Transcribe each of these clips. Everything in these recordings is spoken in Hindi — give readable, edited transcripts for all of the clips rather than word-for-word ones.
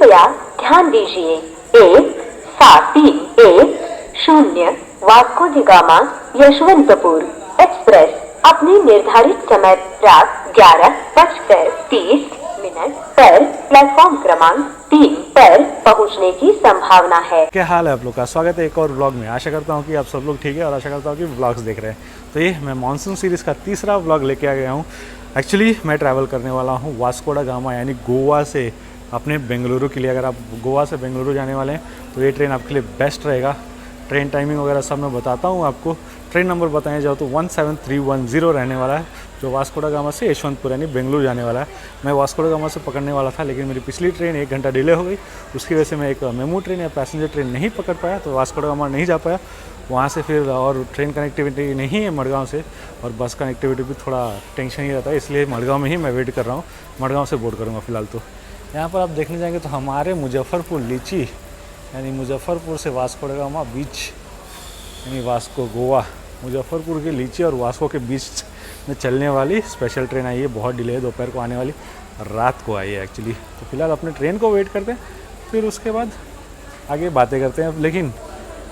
कृपया ध्यान दीजिए। 1-7-3-1-0 वास्को डी गामा यशवंतपुर एक्सप्रेस अपने निर्धारित समय रात 11:30 पर प्लेटफॉर्म क्रमांक 3 पर पहुंचने की संभावना है। क्या हाल है आप लोग का? स्वागत है एक और व्लॉग में। आशा करता हूँ कि आप सब लोग ठीक है और आशा करता हूँ कि व्लॉग्स देख रहे हैं। तो ये मैं मानसून सीरीज़ का तीसरा व्लॉग लेके आ गया हूँ। एक्चुअली मैं ट्रैवल करने वाला हूँ वास्को डी गामा यानी गोवा से अपने बेंगलुरु के लिए। अगर आप गोवा से बेंगलुरु जाने वाले हैं तो ये ट्रेन आपके लिए बेस्ट रहेगा। ट्रेन टाइमिंग वगैरह सब मैं बताता हूँ आपको। ट्रेन नंबर बताया जाओ तो 17310 रहने वाला है, जो वास्को डी गामा से यशवंतपुर यानी बेंगलुरु जाने वाला है। मैं वास्को डी गामा से पकड़ने वाला था, लेकिन मेरी पिछली ट्रेन 1 घंटा डिले हो गई। उसकी वजह से मैं एक मेमू ट्रेन या पैसेंजर ट्रेन नहीं पकड़ पाया, तो वास्को डी गामा नहीं जा पाया। वहाँ से फिर और ट्रेन कनेक्टिविटी नहीं है मडगांव से, और बस कनेक्टिविटी भी थोड़ा टेंशन ही रहता है, इसलिए मडगांव में ही मैं वेट कर रहा हूँ। मडगांव से बोर्ड करूँगा फ़िलहाल। तो यहाँ पर आप देखने जाएंगे तो हमारे मुजफ्फरपुर लीची यानी मुजफ्फरपुर से वास्को डी गामा बीच यानी वास्को गोवा, मुजफ्फरपुर के लीची और वास्को के बीच में चलने वाली स्पेशल ट्रेन आई है। बहुत डिले है, दोपहर को आने वाली, रात को आई है एक्चुअली। तो फिलहाल अपने ट्रेन को वेट करते हैं, फिर उसके बाद आगे बातें करते हैं। लेकिन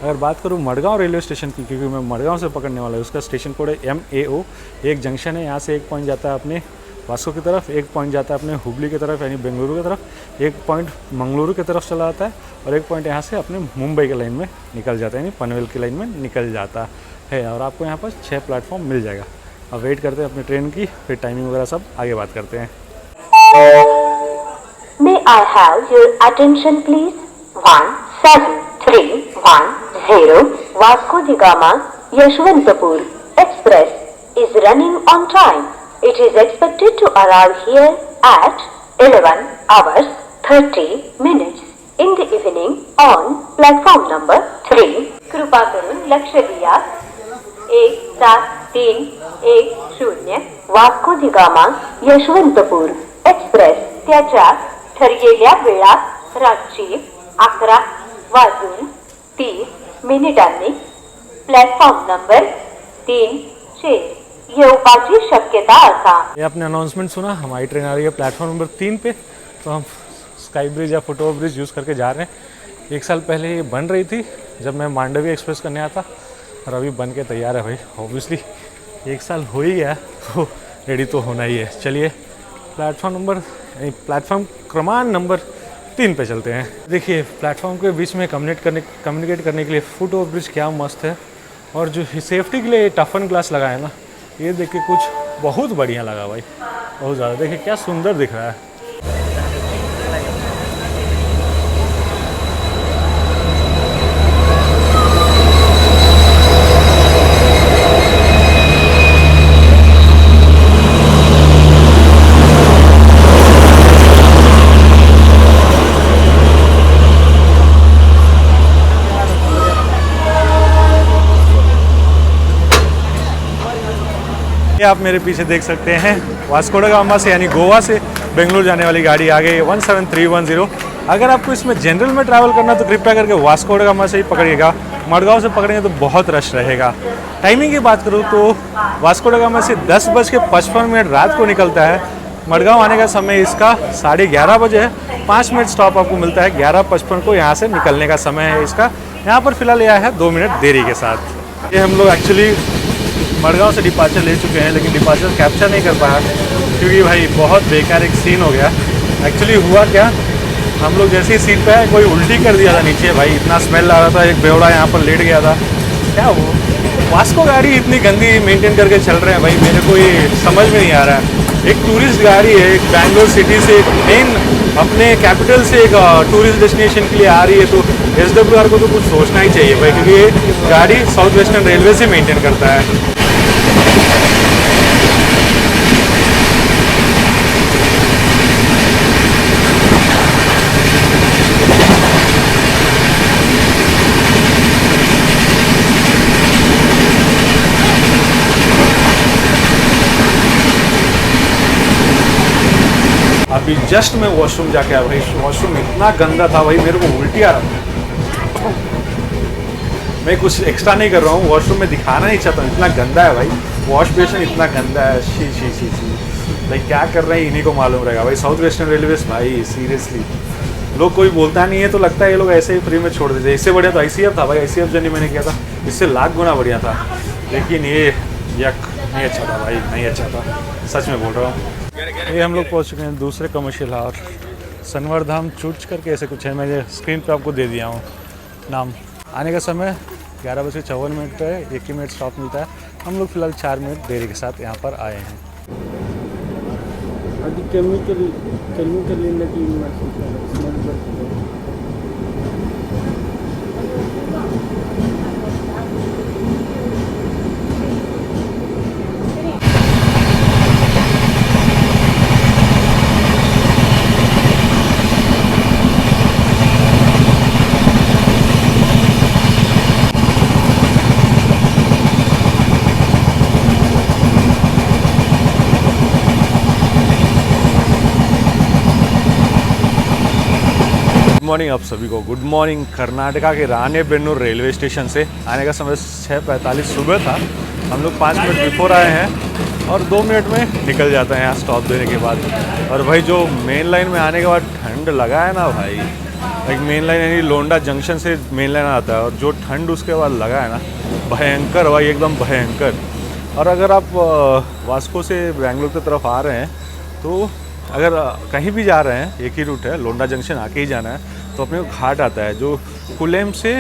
अगर बात करूँ मडगांव रेलवे स्टेशन की, क्योंकि मैं मडगांव से पकड़ने वाला हूँ, उसका स्टेशन कोड है MAO। एक जंक्शन है, यहाँ से एक पॉइंट जाता है अपने वास्को की तरफ, एक पॉइंट जाता है अपने हुबली की तरफ यानी बेंगलुरु की तरफ, एक पॉइंट मंगलुरु की तरफ चला जाता है, और एक पॉइंट यहाँ से अपने मुंबई के लाइन में निकल जाता है यानी पनवेल की लाइन में निकल जाता है। और आपको यहाँ पर 6 प्लेटफॉर्म मिल जाएगा। अब वेट करते हैं अपनी ट्रेन की, फिर टाइमिंग वगैरह सब आगे बात करते हैं। May I have your attention please? 17310 Vasco da Gama Yashwantapur Express is running on time. It is expected to arrive here at 11:30 in the evening on platform number 3. कृपा करून लक्ष द्या। 1-7-3-1-0 वास्को डी गामा यशवंतपूर एक्सप्रेस त्याच्या ठरलेल्या वेळात रात्री 11:30 प्लॅटफॉर्म नंबर 3 चे येऊपाची शक्यता असा। ये आपने अनाउंसमेंट सुना, हमारी ट्रेन आ रही है प्लेटफॉर्म नंबर 3 पे। तो हम स्काई ब्रिज या फुटओवर ब्रिज यूज़ करके जा रहे हैं। 1 साल पहले ये बन रही थी जब मैं मांडवी एक्सप्रेस करने आया था, और अभी बन के तैयार है भाई। ऑब्वियसली 1 साल हो ही गया तो रेडी तो होना ही है। चलिए प्लेटफॉर्म क्रमांक नंबर 3 पे चलते हैं। देखिए प्लेटफॉर्म के बीच में कम्युनिकेट करने के लिए फुटओवर ब्रिज क्या मस्त है, और जो सेफ्टी के लिए टफन ग्लास लगा है ना, ये देख के कुछ बहुत बढ़िया लगा भाई, बहुत ज़्यादा। देखिए क्या सुंदर दिख रहा है। ये आप मेरे पीछे देख सकते हैं वास्को डी गामा से यानी गोवा से बेंगलुरु जाने वाली गाड़ी आ गई है 17310। अगर आपको इसमें जनरल में ट्रैवल करना तो कृपया करके वास्को डी गामा से ही पकड़िएगा। मडगांव से पकड़ेंगे तो बहुत रश रहेगा। टाइमिंग की बात करूँ तो वास्को डी गामा से 10:55 रात को निकलता है। मडगांव आने का समय इसका 11:30 बजे है। 5 मिनट स्टॉप आपको मिलता है। 11:55 को यहाँ से निकलने का समय है इसका। यहाँ पर फिलहाल यह है 2 मिनट देरी के साथ। ये हम लोग एक्चुअली मडगांव से डिपार्चर ले चुके हैं, लेकिन डिपार्चर कैप्चर नहीं कर पाया क्योंकि भाई बहुत बेकार एक सीन हो गया। एक्चुअली हुआ क्या, हम लोग जैसे ही सीट पे आए कोई उल्टी कर दिया था नीचे। भाई इतना स्मेल आ रहा था, एक बेवड़ा यहाँ पर लेट गया था। क्या वो वास्को गाड़ी इतनी गंदी मेंटेन करके चल रहे हैं भाई, मेरे को ये समझ में नहीं आ रहा है। एक टूरिस्ट गाड़ी है, एक बैंगलोर सिटी से मेन अपने कैपिटल से एक टूरिस्ट डेस्टिनेशन के लिए आ रही है, तो SWR को तो कुछ सोचना ही चाहिए भाई, क्योंकि ये गाड़ी साउथ वेस्टर्न रेलवे से मेंटेन करता है। अभी जस्ट मैं वॉशरूम जाके आया भाई। वॉशरूम इतना गंदा था भाई, मेरे को उल्टी आ रहा था। मैं कुछ एक्स्ट्रा नहीं कर रहा हूँ, वॉशरूम में दिखाना नहीं चाहता हूँ, इतना गंदा है भाई। वॉश बेसिन इतना गंदा है, शी शी शी शी। भाई क्या कर रहे हैं इन्हीं को मालूम रहेगा भाई। साउथ वेस्टर्न रेलवेज भाई सीरियसली लोग कोई बोलता नहीं है तो लगता है ये लोग ऐसे ही फ्री में छोड़ देते। इससे बढ़िया तो ICF था भाई, ICF जर्नी मैंने किया था, इससे लाख गुना बढ़िया था। लेकिन ये यक नहीं अच्छा था भाई, नहीं अच्छा था, सच में बोल रहा हूँ। ये हम लोग पहुँच चुके हैं दूसरे कमर्शियल हाउस, सनवर चूच करके ऐसे कुछ है, मैं स्क्रीन पे आपको दे दिया हूँ नाम। आने का समय 11:54 पे है, 1 ही मिनट स्टॉप मिलता है। हम लोग फिलहाल 4 मिनट देरी के साथ यहाँ पर आए हैं। అది కెమికల్ ఇళ్ళకి స్మెల్ పడుతుంది. गुड मॉर्निंग आप सभी को, गुड मॉर्निंग। कर्नाटका के राणेबेन्नूर रेलवे स्टेशन से आने का समय 6:45 सुबह था। हम लोग 5 मिनट बिफोर आए हैं और 2 मिनट में निकल जाते हैं यहाँ स्टॉप देने के बाद। और भाई जो मेन लाइन में आने के बाद ठंड लगा है ना भाई, एक मेन लाइन यानी लोंडा जंक्शन से मेन लाइन आता है, और जो ठंड उसके बाद लगा है ना, भयंकर भाई, एकदम भयंकर। और अगर आप वास्को से बेंगलुरु की तरफ आ रहे हैं तो अगर कहीं भी जा रहे हैं, एक ही रूट है, लोंडा जंक्शन आके ही जाना है, तो अपने को घाट आता है जो कुलेम से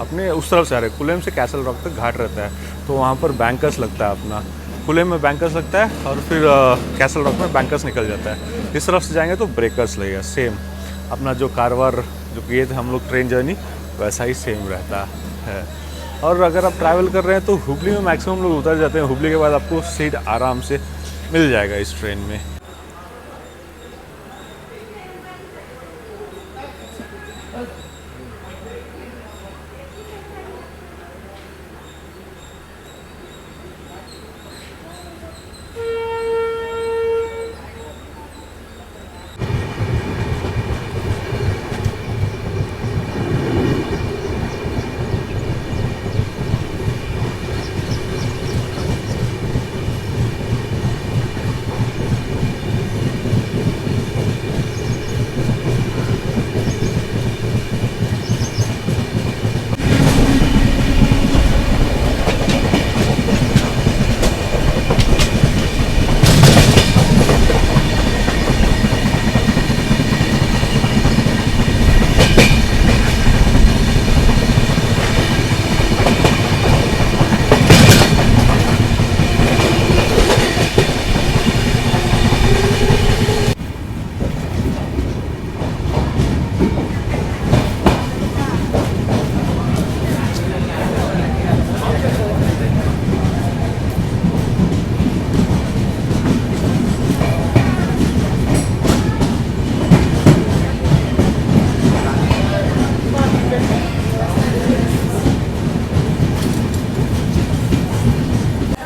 अपने उस तरफ से आ रहे हैं, कुलेम से कैसल रॉक तक घाट रहता है, तो वहाँ पर बैंकर्स लगता है अपना। कुलेम में बैंकर्स लगता है और फिर कैसल रॉक में बैंकर्स निकल जाता है। इस तरफ से जाएंगे तो ब्रेकर्स लगेगा। सेम अपना जो कारवार जो किए थे हम लोग ट्रेन जर्नी, वैसा ही सेम रहता है। और अगर आप ट्रैवल कर रहे हैं तो हुबली में मैक्सिमम लोग उतर जाते हैं। हुबली के बाद आपको सीट आराम से मिल जाएगा इस ट्रेन में।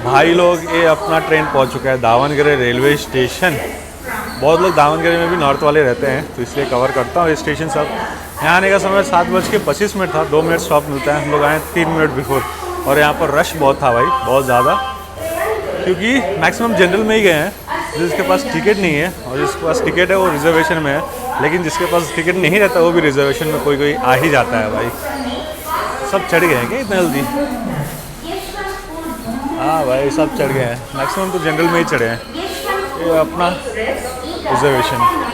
भाई लोग ये अपना ट्रेन पहुंच चुका है दावणगेरे रेलवे स्टेशन। बहुत लोग दावणगेरे में भी नॉर्थ वाले रहते हैं तो इसलिए कवर करता हूँ ये स्टेशन सब। यहाँ आने का समय 7:25 था, 2 मिनट स्टॉप मिलता है। हम लोग आए 3 मिनट बिफोर और यहाँ पर रश बहुत था भाई, बहुत ज़्यादा, क्योंकि मैक्सिमम जनरल में ही गए हैं। जिसके पास टिकट नहीं है और जिसके पास टिकट है वो रिजर्वेशन में है, लेकिन जिसके पास टिकट नहीं रहता वो भी रिजर्वेशन में कोई कोई आ ही जाता है भाई। सब चढ़ गए हैं क्या इतना जल्दी? हाँ भाई सब चढ़ गए हैं, मैक्सिमम तो जनरल में ही चढ़े हैं। ये अपना रिजर्वेशन।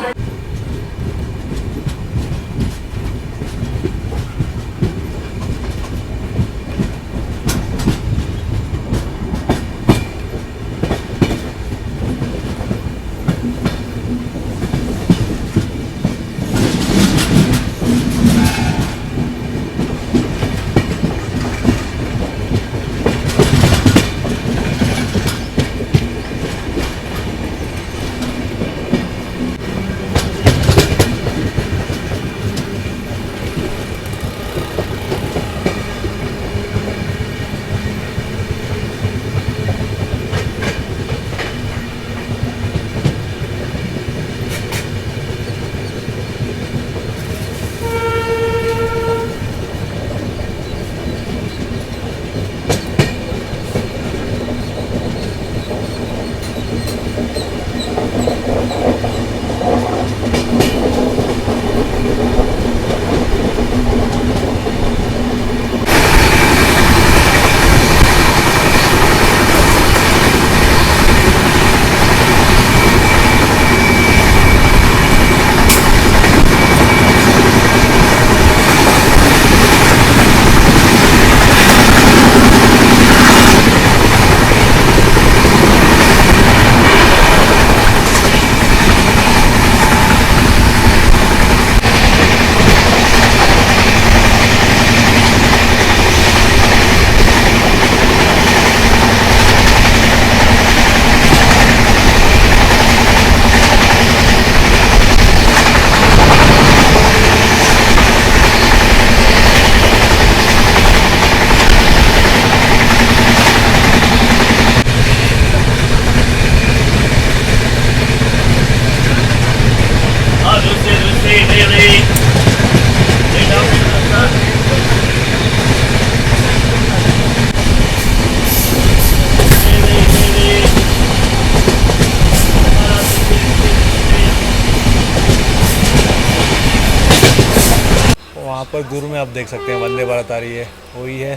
वहाँ पर दूर में आप देख सकते हैं वंदे भारत आ रही है, वही है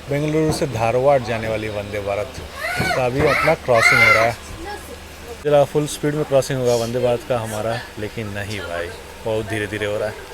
बेंगलुरु से धारवाड़ जाने वाली वंदे भारत। इसका अभी अपना क्रॉसिंग हो रहा है। चला फुल स्पीड में क्रॉसिंग होगा वंदे भारत का हमारा, लेकिन नहीं भाई, बहुत धीरे धीरे हो रहा है।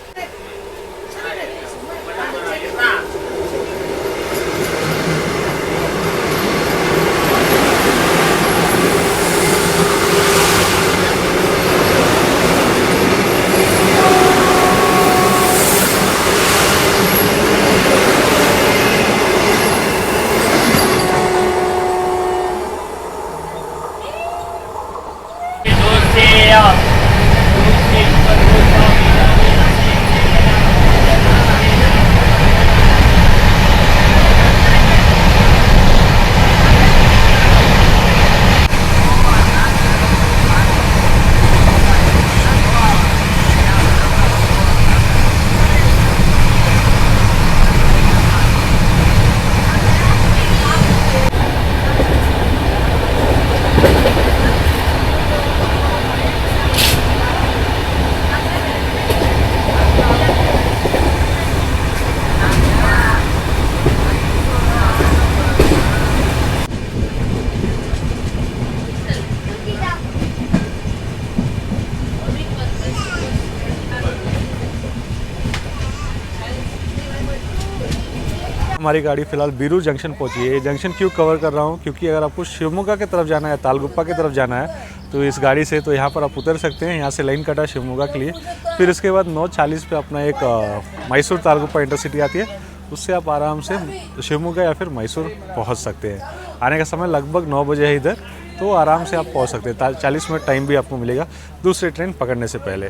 हमारी गाड़ी फिलहाल बीरू जंक्शन पहुंची है। ये जंक्शन क्यों कवर कर रहा हूँ, क्योंकि अगर आपको शिवमोगा की तरफ जाना है, तालगुप्पा की तरफ जाना है, तो इस गाड़ी से तो यहाँ पर आप उतर सकते हैं। यहाँ से लाइन कटा शिवमोगा के लिए। फिर इसके बाद 9:40 पे अपना एक मैसूर तालगुप्पा इंटरसिटी आती है, उससे आप आराम से शिवमोगा या फिर मैसूर पहुँच सकते हैं। आने का समय लगभग 9 बजे है इधर, तो आराम से आप पहुँच सकते हैं। 40 मिनट टाइम भी आपको मिलेगा दूसरी ट्रेन पकड़ने से पहले।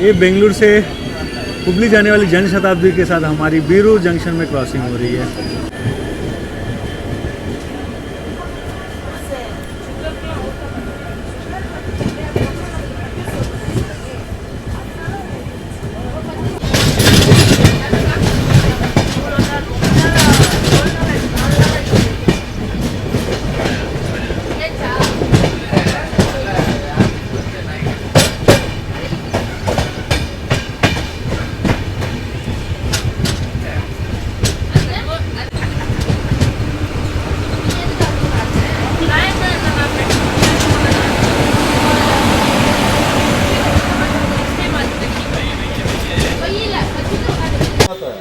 ये बेंगलुरु से हुबली जाने वाली जनशताब्दी के साथ हमारी बीरू जंक्शन में क्रॉसिंग हो रही है।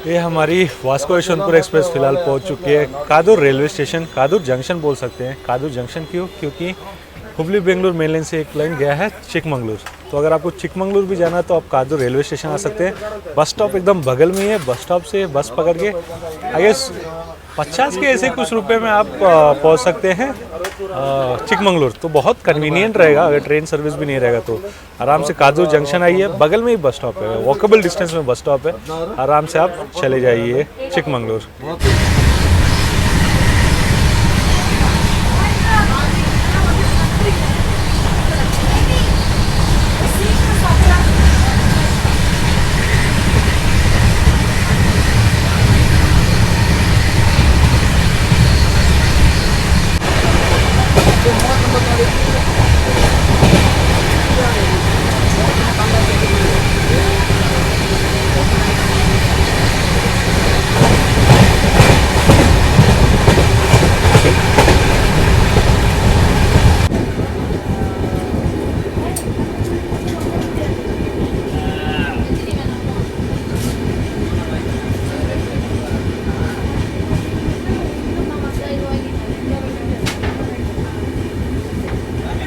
ये हमारी वास्को यशवंतपुर एक्सप्रेस फिलहाल पहुंच चुकी है कादुर रेलवे स्टेशन। कादुर जंक्शन बोल सकते हैं। कादुर जंक्शन क्यों? क्योंकि हुबली बेंगलुरु मेन लाइन से एक लाइन गया है चिकमंगलुर। तो अगर आपको चिकमंगलुर भी जाना है तो आप कादुर रेलवे स्टेशन आ सकते हैं। बस स्टॉप एकदम बगल में ही है। बस स्टॉप से बस पकड़ के आई गेस 50 के ऐसे कुछ रुपए में आप पहुंच सकते हैं चिकमंगलुर। तो बहुत कन्वीनियंट रहेगा। अगर ट्रेन सर्विस भी नहीं रहेगा तो आराम से कादुर जंक्शन आइए, बगल में ही बस स्टॉप है, वॉकेबल डिस्टेंस में बस स्टॉप है, आराम से आप चले जाइए चिकमंगलुर।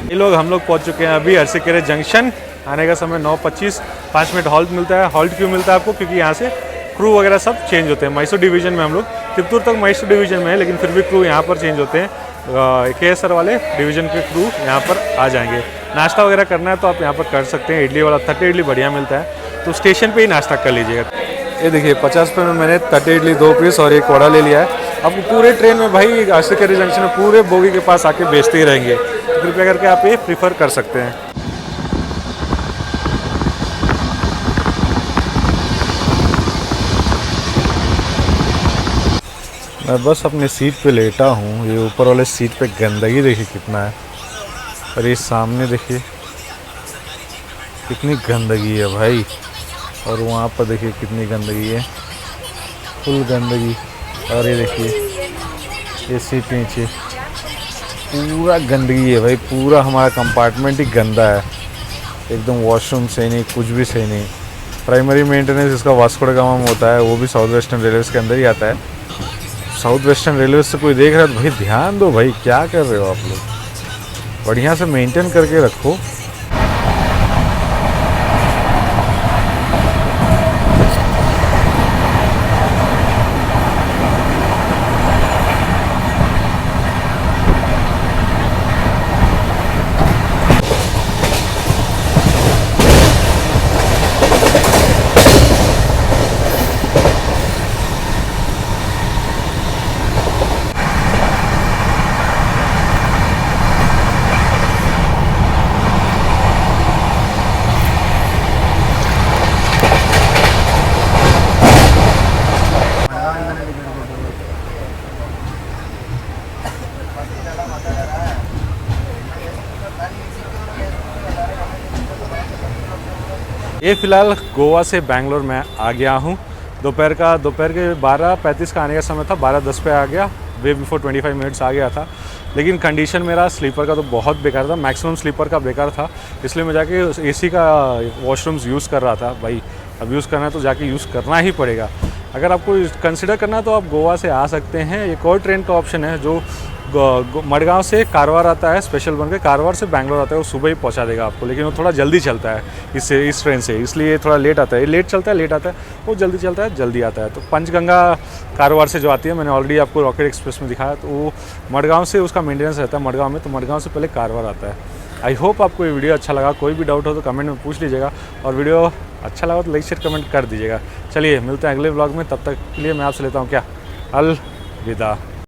ये लोग हम लोग पहुंच चुके हैं अभी अरसीकेरे जंक्शन। आने का समय 9:25, 5 मिनट हॉल्ट मिलता है। हॉल्ट क्यों मिलता है आपको? क्योंकि यहाँ से क्रू वगैरह सब चेंज होते हैं। मैसूर डिवीज़न में हम लोग, तिप्तूर तक मैसूर डिवीज़न में है, लेकिन फिर भी क्रू यहाँ पर चेंज होते हैं। KSR वाले डिवीज़न के क्रू यहाँ पर आ जाएंगे। नाश्ता वगैरह करना है तो आप यहाँ पर कर सकते हैं। इडली वाला 30 इडली बढ़िया मिलता है, तो स्टेशन पे ही नाश्ता कर लीजिएगा। ये देखिए 50 रुपये में मैंने 30 इडली 2 पीस और एक वड़ा ले लिया है। अब पूरे ट्रेन में भाई अरसीकेरे जंक्शन में पूरे बोगी के पास आके बेचते ही रहेंगे, तो कृपया करके आप ये प्रीफर कर सकते हैं। मैं बस अपनी सीट पे लेटा हूँ। ये ऊपर वाले सीट पे गंदगी देखिए कितना है, और ये सामने देखिए कितनी गंदगी है भाई। और वहाँ पर देखिए कितनी गंदगी है, फुल गंदगी। और ये देखिए ये सीट नीचे पूरा गंदगी है भाई, पूरा हमारा कंपार्टमेंट ही गंदा है एकदम। वॉशरूम सही नहीं, कुछ भी सही नहीं। प्राइमरी मेंटेनेंस इसका वास्को ड गामा में होता है, वो भी साउथ वेस्टर्न रेलवेज के अंदर ही आता है। साउथ वेस्टर्न रेलवेज से कोई देख रहा है तो भाई ध्यान दो भाई, क्या कर रहे हो आप लोग, बढ़िया से मेंटेन करके रखो। ये फ़िलहाल गोवा से बैंगलोर में आ गया हूँ। दोपहर के 12:35 का आने का समय था, 12:10 पे आ गया, वे बिफोर 25 मिनट्स आ गया था। लेकिन कंडीशन मेरा स्लीपर का तो बहुत बेकार था, मैक्सिमम स्लीपर का बेकार था, इसलिए मैं जाके एसी का वॉशरूम्स यूज़ कर रहा था। भाई अब यूज़ करना है तो जाके यूज़ करना ही पड़ेगा। अगर आपको कंसिडर करना है तो आप गोवा से आ सकते हैं। एक और ट्रेन का ऑप्शन है जो मडगांव से कारवार आता है, स्पेशल बन के कारवार से बैंगलोर आता है, वो सुबह ही पहुंचा देगा आपको, लेकिन वो थोड़ा जल्दी चलता है इस ट्रेन से, इसलिए थोड़ा लेट आता है। लेट चलता है, लेट आता है, वो जल्दी चलता है, जल्दी आता है। तो पंचगंगा कारवार से जो आती है, मैंने ऑलरेडी आपको रॉकेट एक्सप्रेस में दिखाया, तो वो मडगांव से उसका मेंटेनेंस रहता है मडगांव में, तो मडगांव से पहले कारवार आता है। आई होप आपको ये वीडियो अच्छा लगा। कोई भी डाउट हो तो कमेंट में पूछ लीजिएगा, और वीडियो अच्छा लगा तो लाइक शेयर कमेंट कर दीजिएगा। चलिए मिलते हैं अगले व्लॉग में, तब तक के लिए मैं आपसे लेता हूँ क्या अलविदा।